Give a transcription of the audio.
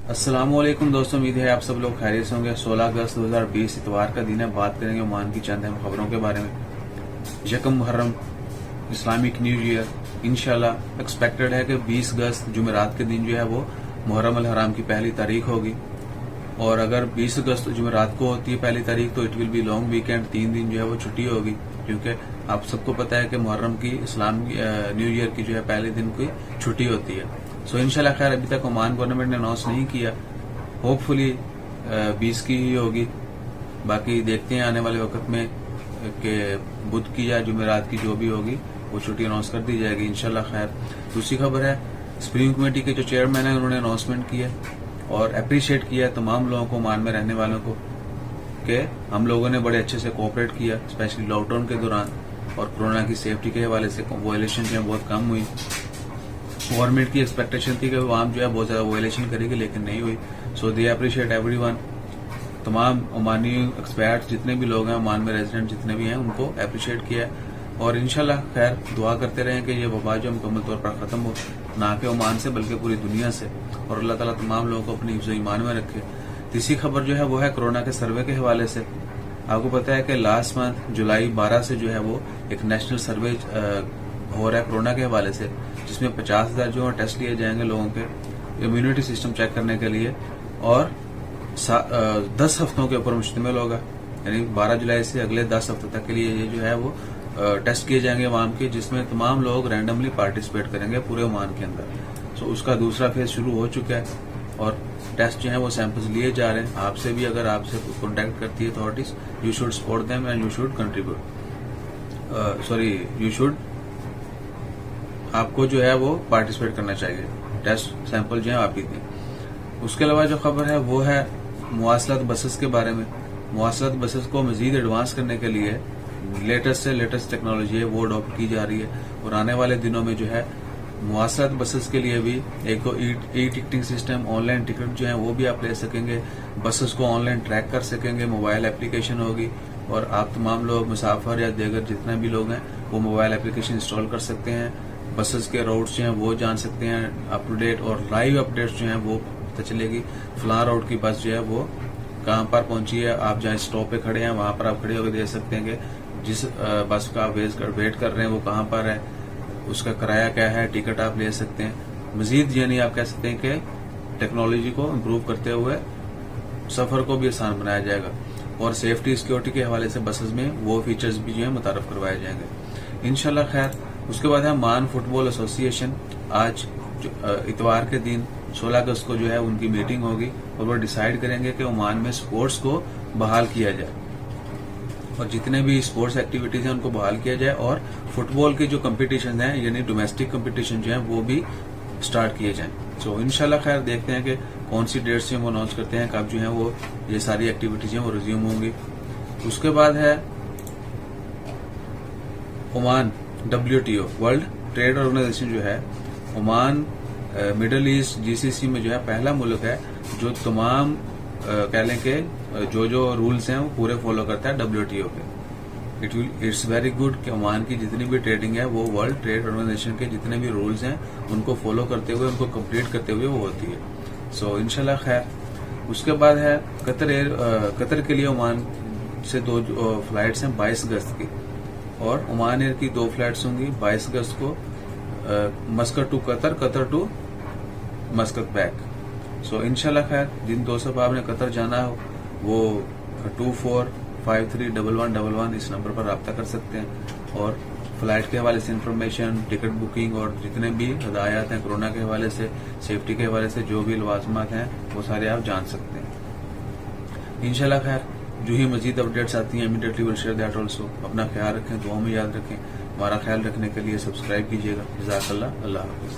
अस्सलाम वालेकुम दोस्तों, उम्मीद है आप सब लोग खैरियत से होंगे। 16 अगस्त 2020 इतवार का दिन है। बात करेंगे ओमान की चंद अहम खबरों के बारे में। यकम मुहर्रम इस्लामिक न्यू ईयर इंशाल्लाह एक्सपेक्टेड है कि 20 अगस्त जुमेरात के दिन जो है वो मुहर्रम अल हराम की पहली तारीख होगी। और अगर 20 अगस्त जुमेरात को होती है पहली तारीख तो it will be long weekend, 3 दिन जो है वो छुट्टी होगी, क्योंकि आप सबको पता है कि मुहर्रम की इस्लाम न्यू ईयर की जो है पहले दिन की छुट्टी होती है। सो इंशाल्लाह खैर अभी तक ओमान गवर्नमेंट ने अनाउंस नहीं किया, होपफुली 20 की ही होगी। बाकी देखते हैं आने वाले वक्त में कि बुध की या जुमेरात की जो भी होगी वो छुट्टी अनाउंस कर दी जाएगी इंशाल्लाह खैर। दूसरी खबर है, सुप्रीम कमेटी के जो चेयरमैन है उन्होंने अनाउंसमेंट की है और अप्रिशिएट किया है तमाम लोगों को, ओमान में रहने वालों को, कि हम लोगों ने बड़े अच्छे से कोऑपरेट किया स्पेशली लॉकडाउन के दौरान, और कोरोना की सेफ्टी के हवाले से वॉयलेशन जो है बहुत कम हुई। गवर्नमेंट की एक्सपेक्टेशन थी कि आवाम जो है बहुत ज्यादा वॉयलेशन करेगी, लेकिन नहीं हुई। सो दे अप्रिशिएट एवरीवन, तमाम ओमानी एक्सपर्ट्स जितने भी लोग हैं, ओमान में रेजिडेंट जितने भी हैं, उनको अप्रिशिएट किया। और इंशाल्लाह खैर दुआ करते रहें कि ये वबा जो मुकम्मल तौर पर खत्म हो, ना कि ओमान से बल्कि पूरी दुनिया से, और अल्लाह ताला तमाम लोगों को अपनी हिफ्ज़ ईमान में रखे। तीसरी खबर जो है वो है कोरोना के सर्वे के हवाले से। आपको पता है कि लास्ट मंथ जुलाई 12 से जो है वो एक नेशनल सर्वे हो रहा है कोरोना के हवाले से, जिसमें 50,000 जो है टेस्ट लिए जाएंगे लोगों के इम्यूनिटी सिस्टम चेक करने के लिए, और 10 हफ्तों के ऊपर मुश्तमिल होगा। यानी 12 जुलाई से अगले 10 हफ्तों तक के लिए ये जो है वो टेस्ट किए जाएंगे ओमान के, जिसमें तमाम लोग रैंडमली पार्टिसिपेट करेंगे पूरे ओमान के अंदर। सो उसका दूसरा फेज शुरू हो चुका है और टेस्ट जो है वो सैंपल्स लिए जा रहे हैं। आपसे भी अगर आपसे कॉन्टेक्ट करती है authorities, you should support them and you should contribute, you should, आपको जो है वो पार्टिसिपेट करना चाहिए। टेस्ट सैंपल जो है आप ही दें। उसके अलावा जो खबर है वो है मुवासलात बसेस के बारे में। मुवासलात बसेस को मजीद एडवांस करने के लिए लेटेस्ट से लेटेस्ट टेक्नोलॉजी है वो अडॉप्ट की जा रही है, और आने वाले दिनों में जो है मुवासलात बसेस के लिए भी एक तो e ticketing system, online ticket जो है वो भी आप ले सकेंगे, बसेस को ऑनलाइन ट्रैक कर सकेंगे, मोबाइल एप्लीकेशन होगी, और आप तमाम लोग मुसाफिर या दीगर जितने भी लोग हैं वो मोबाइल एप्लीकेशन इंस्टॉल कर सकते हैं। बसेस के रूट्स जो हैं वो जान सकते हैं अप टू डेट, और लाइव अपडेट्स जो हैं वो पता चलेगी। फलां रोड की बस जो है वो कहाँ पर पहुंची है, आप जहाँ स्टॉप पे खड़े हैं वहां पर आप खड़े होकर देख सकते हैं कि जिस बस का वेट कर रहे हैं वो कहाँ पर है, उसका किराया क्या है, टिकट आप ले सकते हैं। मजीद यानी आप कह सकते हैं कि टेक्नोलॉजी को इम्प्रूव करते हुए सफर को भी आसान बनाया जाएगा, और सेफ्टी सिक्योरिटी के हवाले से बसेस में वो फीचर्स भी जो है मुतारफ करवाए जाएंगे इंशाल्लाह खैर। उसके बाद है ओमान फुटबॉल एसोसिएशन। आज इतवार के दिन 16 अगस्त को जो है उनकी मीटिंग होगी और वो डिसाइड करेंगे कि ओमान में स्पोर्ट्स को बहाल किया जाए, और जितने भी स्पोर्ट्स एक्टिविटीज हैं उनको बहाल किया जाए, और फुटबॉल के जो कंपटीशन हैं यानी डोमेस्टिक कंपटीशन जो है वो भी स्टार्ट किए जाएं। सो इंशाल्लाह खैर देखते हैं कि कौन सी डेट्स से वो अनाउंस करते हैं कब जो है वो ये सारी एक्टिविटीज हैं वो रिज्यूम होंगी। उसके बाद है Oman WTO world trade organisation जो है, ओमान मिडल ईस्ट GCC में जो है पहला मुल्क है जो तमाम कह लें कि जो रूल्स हैं वो पूरे फॉलो करता है WTO के। इट्स वेरी गुड कि ओमान की जितनी भी ट्रेडिंग है वो वर्ल्ड ट्रेड ऑर्गेनाइजेशन के जितने भी रूल्स हैं उनको फॉलो करते हुए, उनको कंप्लीट करते हुए वो होती है। सो इंशाल्लाह खैर। उसके बाद है कतर के लिए ओमान से 2 फ्लाइट्स हैं 22 अगस्त की, और ओमान एयर की 2 फ्लाइट्स होंगी 22 अगस्त को, Muscat to Qatar, Qatar to Muscat back. So इंशाल्लाह खैर जिन दोस्तों आपने कतर जाना हो वो 24531111 इस नंबर पर रब्ता कर सकते हैं, और फ्लाइट के हवाले से इंफॉर्मेशन, टिकट बुकिंग और जितने भी हदायत हैं कोरोना के हवाले से, सेफ्टी के हवाले से जो भी लवाजमात हैं वो सारे आप जान सकते हैं इंशाल्लाह खैर। जो ही मजीद अपडेट्स आती हैं immediately will share that also. अपना ख्याल रखें, दुआ में याद रखें। हमारा ख्याल रखने के लिए सब्सक्राइब कीजिएगा। जज़ाकल्लाह, अल्लाह हाफ़िज़।